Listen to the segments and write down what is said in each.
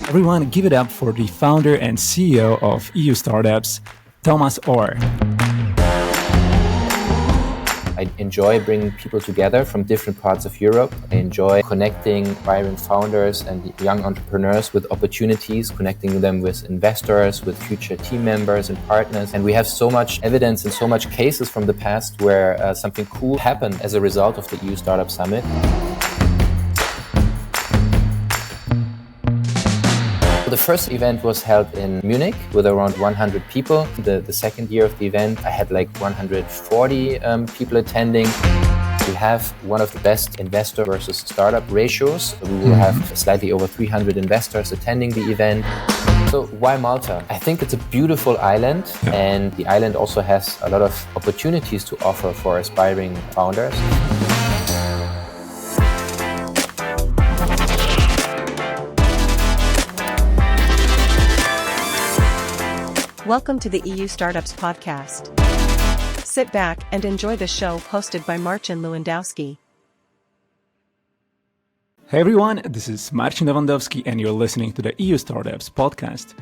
Everyone, give it up for the founder and CEO of EU Startups, Thomas Orr. I enjoy bringing people together from different parts of Europe. I enjoy connecting aspiring founders and young entrepreneurs with opportunities, connecting them with investors, with future team members and partners. And we have so much evidence and so much cases from the past where something cool happened as a result of the EU Startup Summit. The first event was held in Munich with around 100 people. The second year of the event, I had like 140 people attending. We have one of the best investor versus startup ratios. We will have slightly over 300 investors attending the event. So why Malta? I think it's a beautiful island, and the island also has a lot of opportunities to offer for aspiring founders. Welcome to the EU Startups podcast. Sit back and enjoy the show hosted by Marcin Lewandowski. Hey everyone, this is Marcin Lewandowski and you're listening to the EU Startups podcast.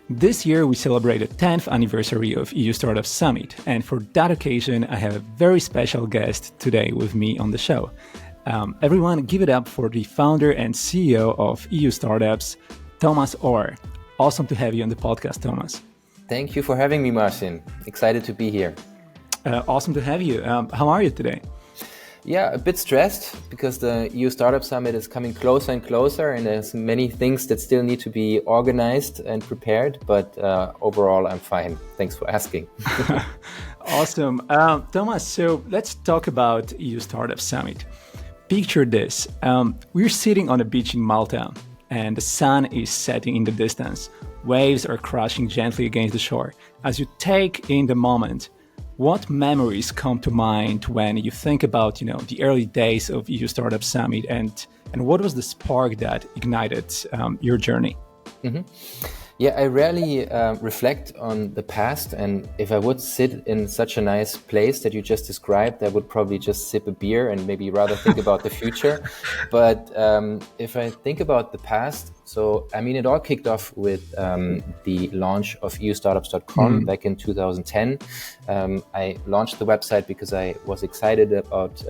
This year we celebrate the 10th anniversary of EU Startups Summit, and for that occasion I have a very special guest today with me on the show. Everyone, give it up for the founder and CEO of EU Startups, Thomas Orr. Awesome to have you on the podcast, Thomas. Thank you for having me, Marcin. Excited to be here. Awesome to have you. How are you today? Yeah, a bit stressed because the EU Startup Summit is coming closer and closer, and there's many things that still need to be organized and prepared, but overall I'm fine. Thanks for asking. Awesome. Thomas, so let's talk about EU Startup Summit. Picture this. We're sitting on a beach in Malta and the sun is setting in the distance. Waves are crashing gently against the shore. As you take in the moment, what memories come to mind when you think about, the early days of EU Startup Summit, and what was the spark that ignited your journey? Mm-hmm. Yeah, I rarely reflect on the past, and if I would sit in such a nice place that you just described, I would probably just sip a beer and maybe rather think about the future. But if I think about the past, it all kicked off with the launch of eustartups.com back in 2010. I launched the website because I was excited about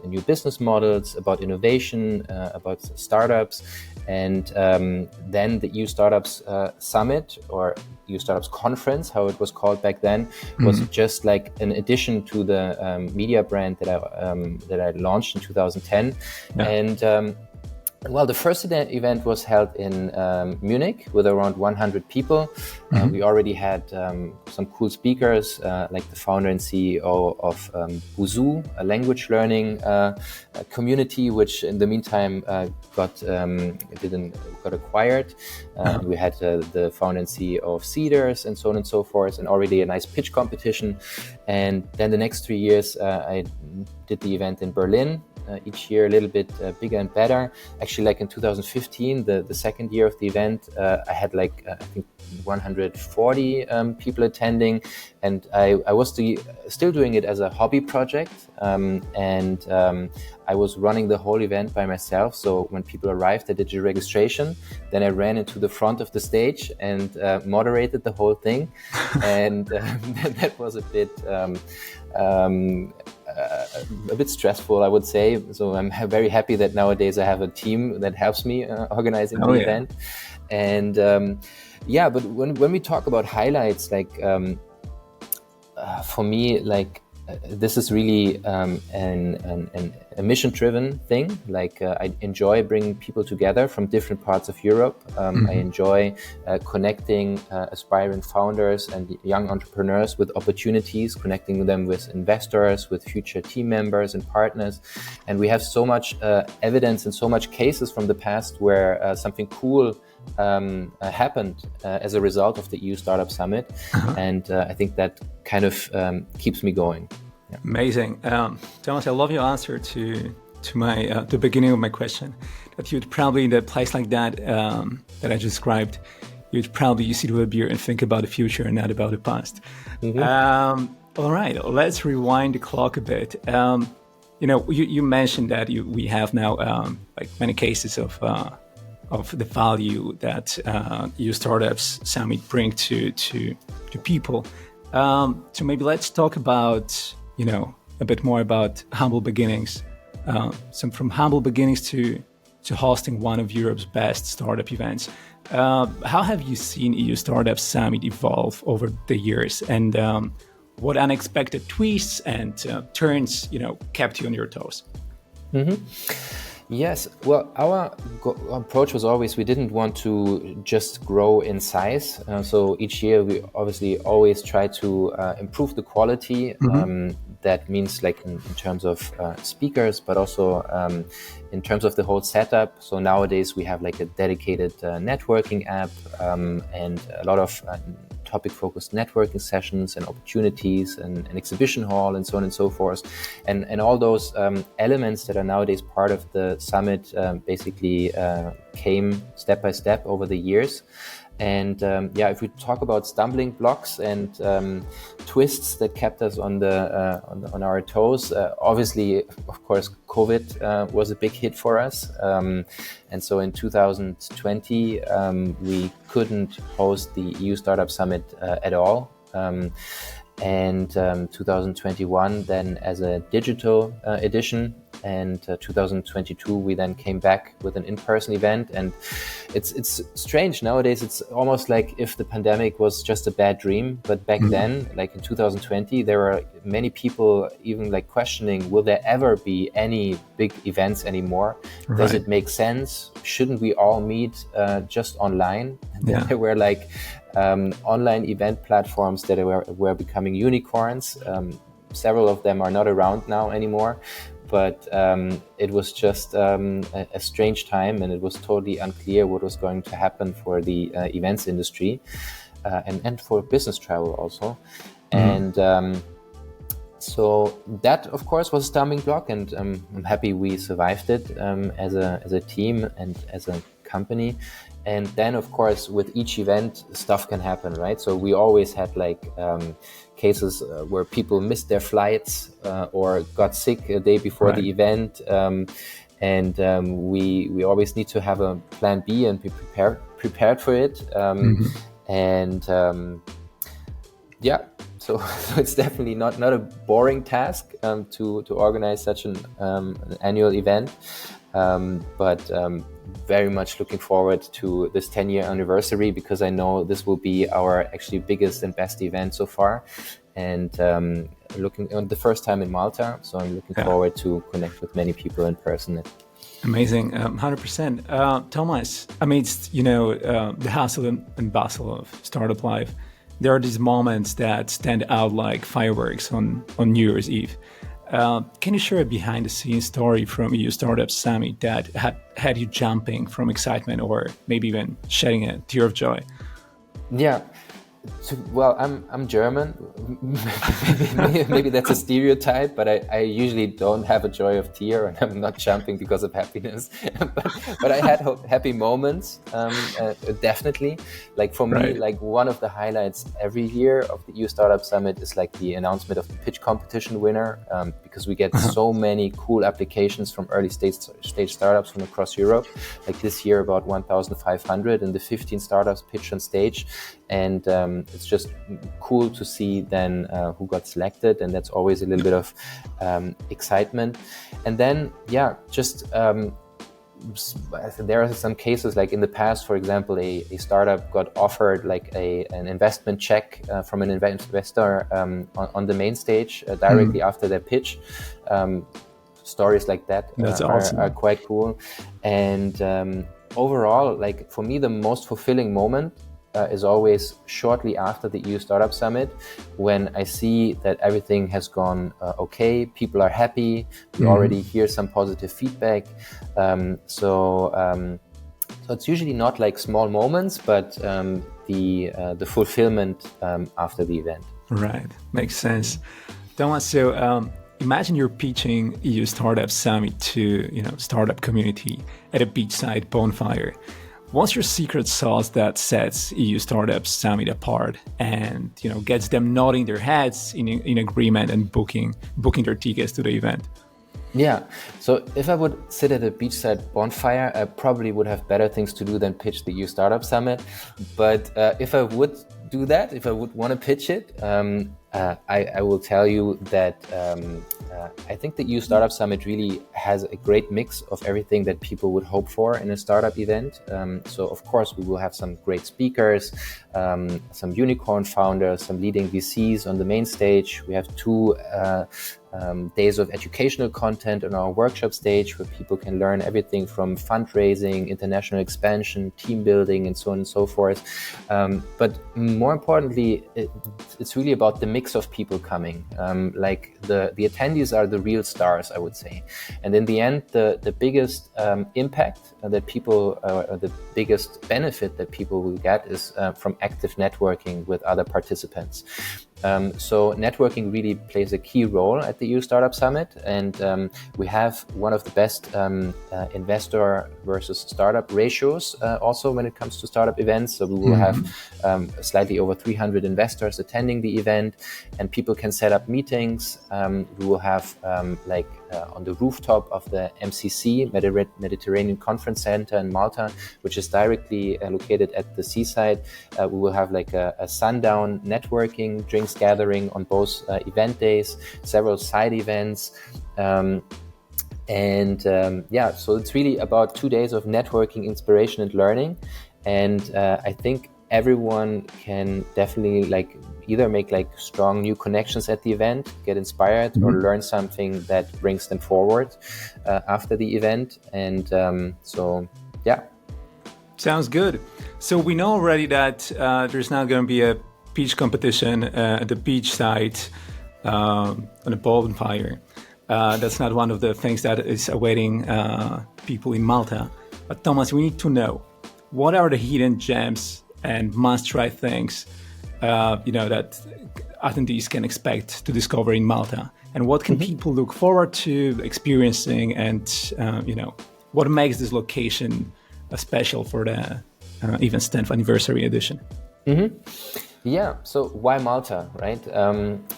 new business models, about innovation, about startups. And then the EU Startups Summit, or EU Startups Conference, how it was called back then, was just like an addition to the media brand that I launched in 2010. Yeah. And the first event was held in Munich with around 100 people. We already had some cool speakers, like the founder and CEO of Buzu, a language learning community, which in the meantime got acquired. We had the founder and CEO of Cedars and so on and so forth, and already a nice pitch competition. And then the next 3 years, I did the event in Berlin. Each year a little bit bigger and better. Actually, like in 2015, the second year of the event, I had I think 140 people attending, and I was still doing it as a hobby project, and I was running the whole event by myself. So when people arrived, I did the registration, then I ran into the front of the stage and moderated the whole thing, and that was a bit stressful, I would say. So I'm very happy that nowadays I have a team that helps me organizing the event. And but when we talk about highlights, for me, this is really a mission-driven thing. I enjoy bringing people together from different parts of Europe. I enjoy connecting aspiring founders and young entrepreneurs with opportunities, connecting them with investors, with future team members and partners. And we have so much evidence and so much cases from the past where something cool happened as a result of the EU Startup Summit. And I think that kind of keeps me going. Yeah. Amazing. Thomas, I love your answer to the beginning of my question, that you'd probably, in a place like that that I described, you'd probably sit with a beer and think about the future and not about the past. All right, let's rewind the clock a bit. You mentioned that we have now many cases of of the value that EU Startups Summit bring to people. So maybe let's talk about, a bit more about humble beginnings. So from humble beginnings to hosting one of Europe's best startup events. How have you seen EU Startup Summit evolve over the years, and what unexpected twists and turns, kept you on your toes? Mm-hmm. Yes, well, our approach was always we didn't want to just grow in size. So each year we obviously always try to improve the quality. That means like in terms of speakers, but also in terms of the whole setup. So nowadays we have like a dedicated networking app and a lot of topic-focused networking sessions and opportunities and an exhibition hall and so on and so forth. And all those elements that are nowadays part of the summit basically came step by step over the years. And if we talk about stumbling blocks and twists that kept us on our toes, obviously, of course, COVID was a big hit for us. And so in 2020, we couldn't host the EU Startup Summit at all. And 2021 then as a digital edition, and 2022 we then came back with an in-person event. And it's strange nowadays. It's almost like if the pandemic was just a bad dream, but back then, like in 2020, there were many people even like questioning, will there ever be any big events anymore? Right. Does it make sense? Shouldn't we all meet just online? And then there were like online event platforms that were becoming unicorns. Several of them are not around now anymore, but it was just a strange time, and it was totally unclear what was going to happen for the events industry and for business travel also. And so that, of course, was a stumbling block, and I'm happy we survived it as a team and as a company. And then, of course, with each event, stuff can happen, right? So we always had like cases where people missed their flights or got sick a day before the event. And we always need to have a plan B and be prepared for it. So it's definitely not a boring task to organize such an annual event. But very much looking forward to this 10-year anniversary, because I know this will be our actually biggest and best event so far. And looking on the first time in Malta, so I'm looking forward to connect with many people in person. Amazing, 100%. Thomas, amidst the hustle and bustle of startup life, there are these moments that stand out like fireworks on New Year's Eve. Can you share a behind-the-scenes story from EU Startup Summit that had you jumping from excitement or maybe even shedding a tear of joy? Yeah. Well, I'm German. maybe that's a stereotype, but I usually don't have a joy of tear, and I'm not jumping because of happiness. but I had happy moments, definitely. Like for me, like one of the highlights every year of the EU Startup Summit is like the announcement of the pitch competition winner, because we get so many cool applications from early stage startups from across Europe. Like this year, about 1,500, and the 15 startups pitched on stage. And it's just cool to see then who got selected, and that's always a little bit of excitement. And then there are some cases like in the past, for example, a startup got offered like an investment check from an investor on the main stage directly after their pitch. Stories like that are quite cool. And overall, like for me, the most fulfilling moment is always shortly after the EU Startup Summit, when I see that everything has gone okay, people are happy, we already hear some positive feedback. So it's usually not like small moments, but the fulfillment after the event. Right, makes sense. Thomas, so imagine you're pitching EU Startup Summit to startup community at a beachside bonfire. What's your secret sauce that sets EU Startup Summit apart and gets them nodding their heads in agreement and booking their tickets to the event? Yeah. So if I would sit at a beachside bonfire, I probably would have better things to do than pitch the EU Startup Summit. But if I would do that, if I would want to pitch it, I will tell you that I think the EU Startup Summit really has a great mix of everything that people would hope for in a startup event. So of course, we will have some great speakers, some unicorn founders, some leading VCs on the main stage. We have two days of educational content on our workshop stage where people can learn everything from fundraising, international expansion, team building, and so on and so forth. But more importantly, it's really about the mix of people coming. Like the attendees are the real stars, I would say. And in the end, the biggest impact that people, the biggest benefit that people will get is from active networking with other participants. So networking really plays a key role at the EU Startup Summit, and we have one of the best investor versus startup ratios also when it comes to startup events. So we will have slightly over 300 investors attending the event, and people can set up meetings. We will have on the rooftop of the MCC, Mediterranean Conference Center in Malta, which is directly located at the seaside. We will have like a sundown networking, drinks gathering on both event days, several side events. So it's really about 2 days of networking, inspiration, and learning. And I think everyone can definitely either make strong new connections at the event, get inspired, or learn something that brings them forward after the event. And Sounds good. So we know already that there's now going to be a pitch competition at the beach site on a bonfire. That's not one of the things that is awaiting people in Malta. But Thomas, we need to know, what are the hidden gems and must-try things that attendees can expect to discover in Malta? And what can people look forward to experiencing, and what makes this location special for the event's 10th anniversary edition? Yeah, so why Malta, right?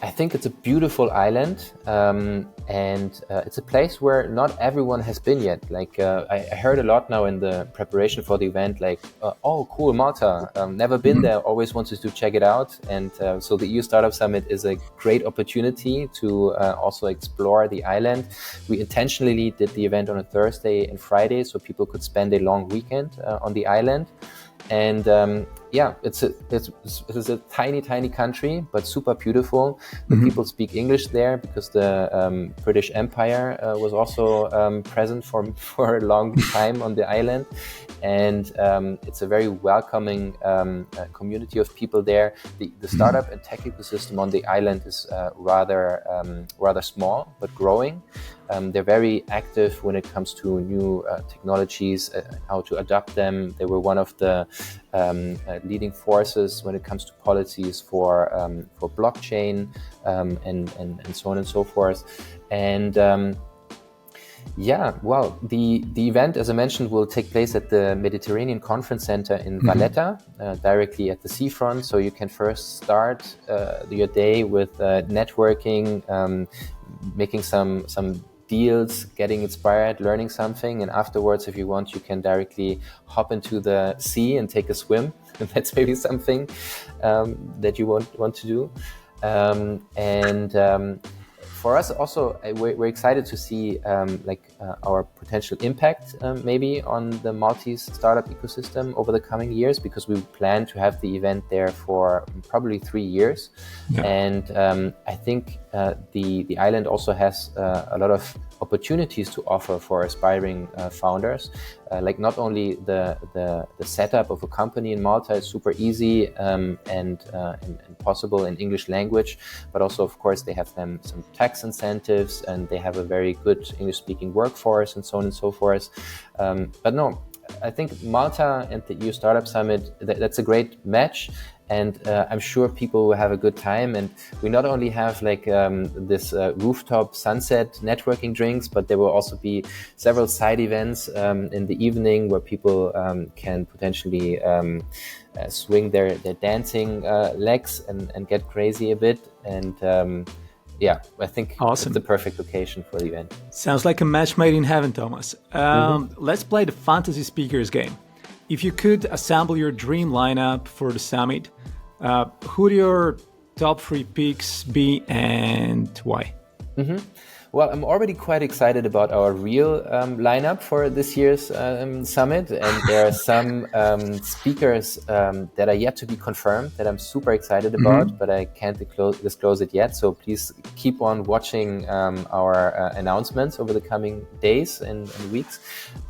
I think it's a beautiful island, and it's a place where not everyone has been yet. I heard a lot now in the preparation for the event, oh, cool, Malta, never been there, always wanted to check it out. And so the EU Startup Summit is a great opportunity to also explore the island. We intentionally did the event on a Thursday and Friday so people could spend a long weekend on the island. And it's a tiny country, but super beautiful. The people speak English there because the British Empire was also present for a long time on the island. And it's a very welcoming community of people there. The startup and tech ecosystem on the island is rather small, but growing. They're very active when it comes to new technologies, how to adopt them. They were one of the leading forces when it comes to policies for blockchain and so on and so forth. And the event, as I mentioned, will take place at the Mediterranean Conference Center in Valletta, directly at the seafront. So you can first start your day with networking, making some deals, getting inspired, learning something, and afterwards, if you want, you can directly hop into the sea and take a swim. That's maybe something that you want to do. For us also, we're excited to see our potential impact maybe on the Maltese startup ecosystem over the coming years, because we plan to have the event there for probably 3 years. Yeah. And I think the island also has a lot of opportunities to offer for aspiring founders. Not only the setup of a company in Malta is super easy and possible in English language, but also, of course, they have some tax incentives, and they have a very good English-speaking workforce, and so on and so forth. But no, I think Malta and the EU Startup Summit, that's a great match. And I'm sure people will have a good time. And we not only have this rooftop sunset networking drinks, but there will also be several side events in the evening where people can potentially swing their dancing legs and get crazy a bit. And yeah, I think Awesome. it's the perfect location for the event. Sounds like a match made in heaven, Thomas. Let's play the fantasy speakers game. If you could assemble your dream lineup for the summit, who would your top 3 picks be and why? Well, I'm already quite excited about our real lineup for this year's summit, and there are some speakers that are yet to be confirmed that I'm super excited about, but I can't disclose it yet. So please keep on watching our announcements over the coming days and weeks.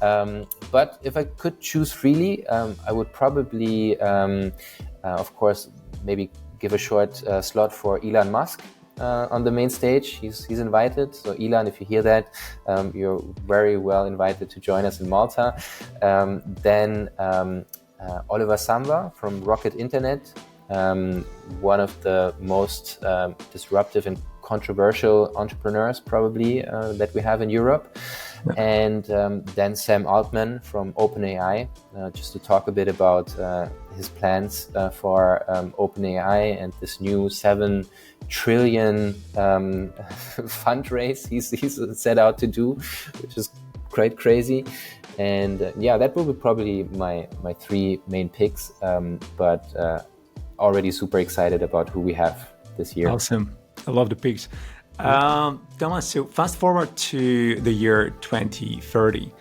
But if I could choose freely, I would probably, of course, maybe give a short slot for Elon Musk. On the main stage, he's invited. So Elon, if you hear that, you're very well invited to join us in Malta. Then Oliver Samba from Rocket Internet, one of the most disruptive and controversial entrepreneurs probably that we have in Europe. And then Sam Altman from OpenAI, just to talk a bit about his plans for OpenAI and this new 7 trillion fundraise he's set out to do, which is quite crazy. And yeah, that will be probably my 3 main picks, but already super excited about who we have this year. Awesome. I love the picks. Thomas, so fast forward to the year 2030.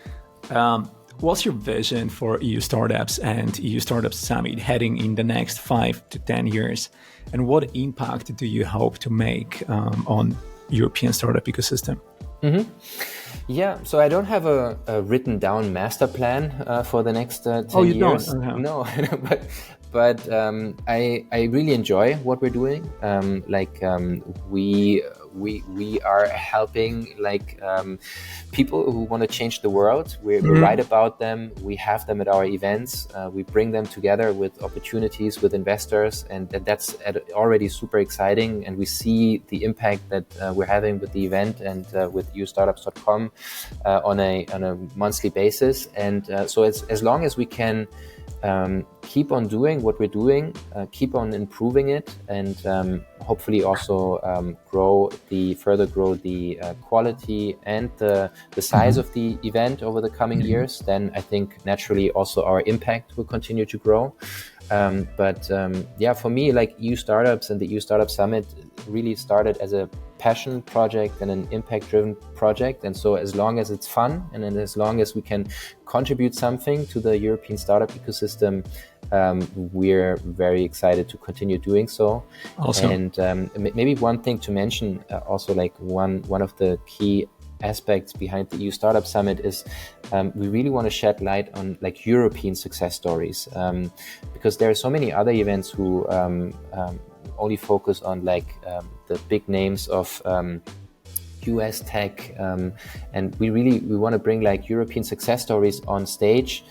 What's your vision for EU Startups and EU Startups Summit heading in the next 5 to 10 years? And what impact do you hope to make on European startup ecosystem? Yeah, so I don't have a written down master plan for the next 10 you years. don't? Okay. No, but I really enjoy what we're doing. We are helping people who want to change the world. We write about them. We have them at our events. We bring them together with opportunities with investors, and that's already super exciting. And we see the impact that we're having with the event and with eustartups.com on a monthly basis. And so as long as we can keep on doing what we're doing, keep on improving it, and hopefully also further grow the quality and the size of the event over the coming years, then I think naturally also our impact will continue to grow. For me, like EU Startups and the EU Startup Summit really started as a passion project and an impact-driven project. And so as long as it's fun and as long as we can contribute something to the European startup ecosystem, we're very excited to continue doing so. Awesome. And maybe one thing to mention, also like one of the key aspects behind the EU Startup Summit is we really want to shed light on like European success stories, because there are so many other events who only focus on the big names of US tech, and we want to bring like European success stories on stage.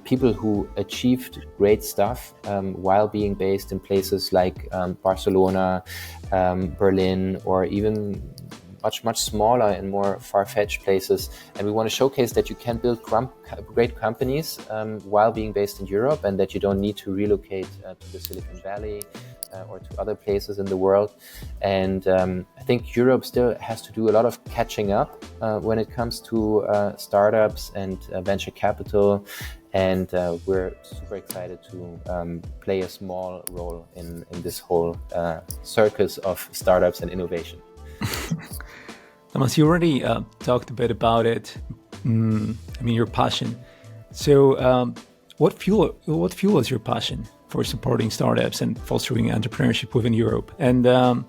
People who achieved great stuff while being based in places like Barcelona, Berlin, or even much smaller and more far-fetched places. And we want to showcase that you can build great companies while being based in Europe, and that you don't need to relocate to the Silicon Valley or to other places in the world. And I think Europe still has to do a lot of catching up when it comes to startups and venture capital. And we're super excited to play a small role in this whole circus of startups and innovation. Thomas, you already talked a bit about it. Your passion. So what fuels your passion for supporting startups and fostering entrepreneurship within Europe? And I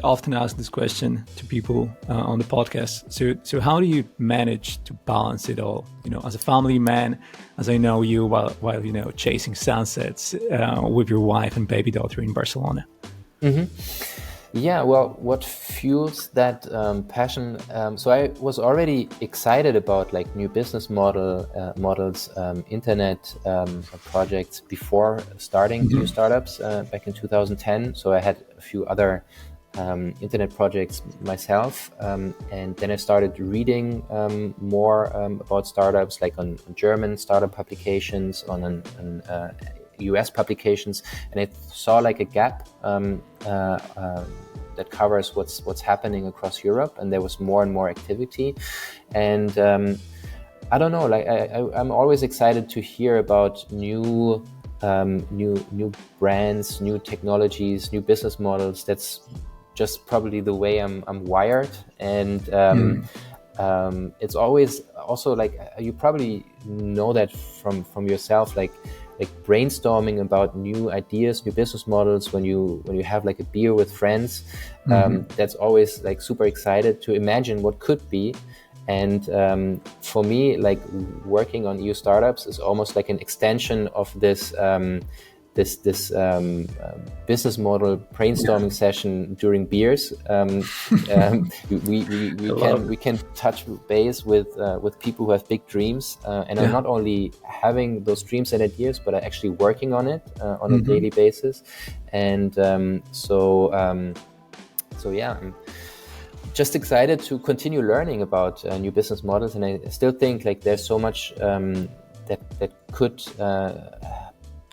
often ask this question to people on the podcast. So how do you manage to balance it all? As a family man, as I know you, while chasing sunsets with your wife and baby daughter in Barcelona. Mm-hmm. Yeah, well, what fuels that passion? So I was already excited about like new business models, internet projects before starting new startups back in 2010. So I had a few other internet projects myself, and then I started reading more about startups, like on German startup publications, on US publications, and I saw like a gap that covers what's happening across Europe, and there was more and more activity. And I don't know, like I'm always excited to hear about new brands, new technologies, new business models. That's just probably the way I'm wired. And it's always also like, you probably know that from yourself, like brainstorming about new ideas, new business models, when you have like a beer with friends, that's always like super excited to imagine what could be. And for me, like working on EU startups is almost like an extension of this business model brainstorming session during beers. We can touch base with people who have big dreams and are not only having those dreams and ideas, but are actually working on it on a daily basis. And so yeah. I'm just excited to continue learning about new business models, and I still think like there's so much that could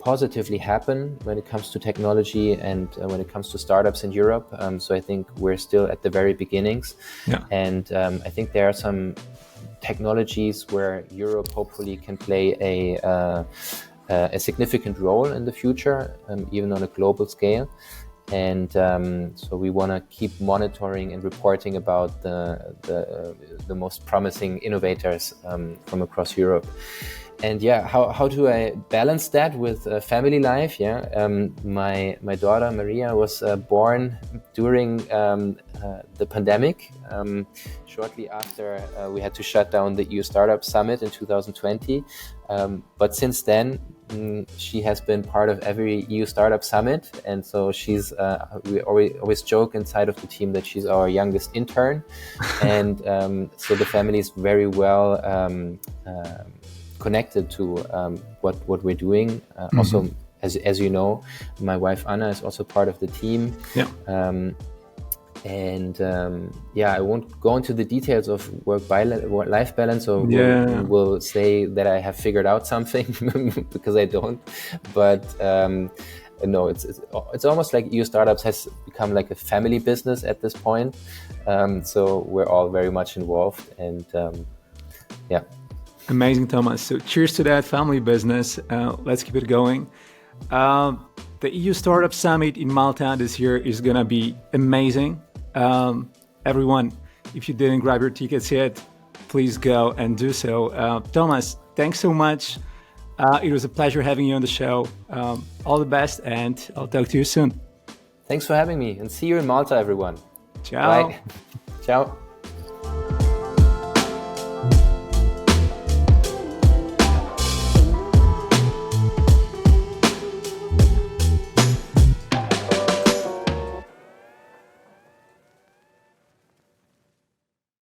positively happen when it comes to technology and when it comes to startups in Europe. So I think we're still at the very beginnings, and I think there are some technologies where Europe hopefully can play a significant role in the future, even on a global scale. And so we want to keep monitoring and reporting about the most promising innovators from across Europe. And yeah, how do I balance that with family life? My daughter Maria was born during the pandemic, shortly after we had to shut down the EU Startup Summit in 2020. But since then, she has been part of every EU Startup Summit, and so she's. We always joke inside of the team that she's our youngest intern, and so the family is very well connected to what we're doing. Also, as you know, my wife Anna is also part of the team. I won't go into the details of work-life balance, or will say that I have figured out something because I don't. But no, it's almost like EU Startups has become like a family business at this point. So we're all very much involved, and Amazing, Thomas. So cheers to that family business. Let's keep it going. The EU Startup Summit in Malta this year is going to be amazing. Everyone, if you didn't grab your tickets yet, please go and do so. Thomas, thanks so much. It was a pleasure having you on the show. All the best, and I'll talk to you soon. Thanks for having me, and see you in Malta, everyone. Ciao. Bye. Ciao.